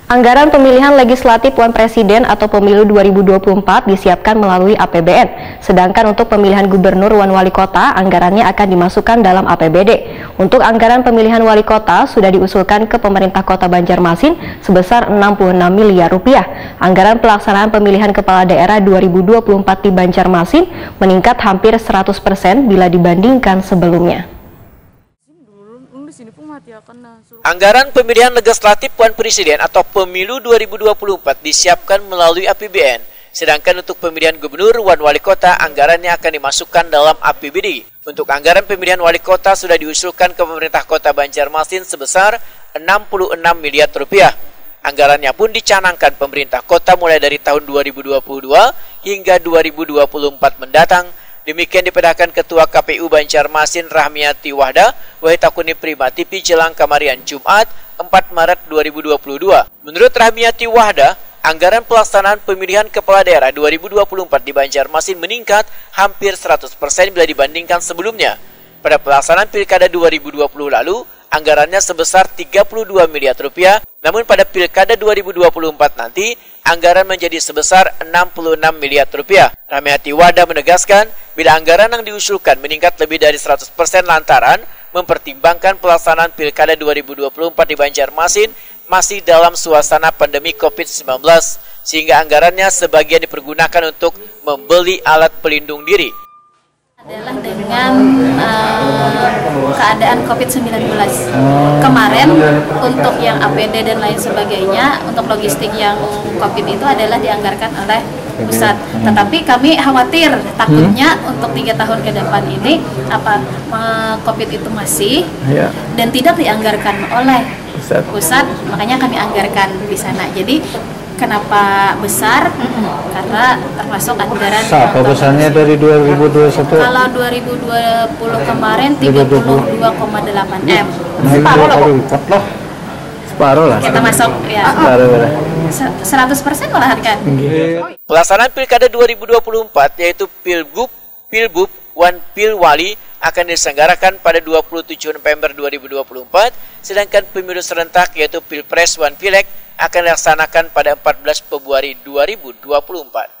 Anggaran pemilihan legislatif Wan Presiden atau Pemilu 2024 disiapkan melalui APBN. Sedangkan untuk pemilihan gubernur Wan Wali Kota, anggarannya akan dimasukkan dalam APBD. Untuk anggaran pemilihan wali kota sudah diusulkan ke pemerintah Kota Banjarmasin sebesar 66 miliar rupiah. Anggaran pelaksanaan pemilihan kepala daerah 2024 di Banjarmasin meningkat hampir 100% bila dibandingkan sebelumnya. Anggaran pemilihan legislatif Wan Presiden atau Pemilu 2024 disiapkan melalui APBN, sedangkan untuk pemilihan gubernur Wan Wali Kota anggarannya akan dimasukkan dalam APBD. Untuk anggaran pemilihan wali kota sudah diusulkan ke pemerintah Kota Banjarmasin sebesar 66 miliar rupiah. Anggarannya pun dicanangkan pemerintah kota mulai dari tahun 2022 hingga 2024 mendatang. Demikian dipedahkan Ketua KPU Banjarmasin Rahmiati Wahda, Wahitakuni Prima TV jelang kamarian Jumat 4 Maret 2022. Menurut Rahmiati Wahda, anggaran pelaksanaan pemilihan kepala daerah 2024 di Banjarmasin meningkat hampir 100% bila dibandingkan sebelumnya. Pada pelaksanaan Pilkada 2020 lalu, anggarannya sebesar 32 miliar rupiah, namun pada Pilkada 2024 nanti, anggaran menjadi sebesar 66 miliar rupiah. Rahmiati Wahda menegaskan, bila anggaran yang diusulkan meningkat lebih dari 100% lantaran mempertimbangkan pelaksanaan Pilkada 2024 di Banjarmasin masih dalam suasana pandemi COVID-19, sehingga anggarannya sebagian dipergunakan untuk membeli alat pelindung diri. Adalah dengan keadaan COVID-19 kemarin untuk yang APD dan lain sebagainya, untuk logistik yang COVID itu adalah dianggarkan oleh pusat. Tetapi kami khawatir takutnya untuk 3 tahun ke depan ini COVID itu masih dan tidak dianggarkan oleh pusat, makanya kami anggarkan di sana. Jadi kenapa besar? Karena termasuk anggaran apa besarnya dari 2021? Kalau 2020 kemarin 32,8 M. Separuh lah. Kita masuk ya. 100% malahan kan. Pelaksanaan Pilkada 2024 yaitu Pilgub, Wan Pilwali akan diselenggarakan pada 27 November 2024, sedangkan pemilu serentak yaitu Pilpres Wan Pileg akan dilaksanakan pada 14 Februari 2024.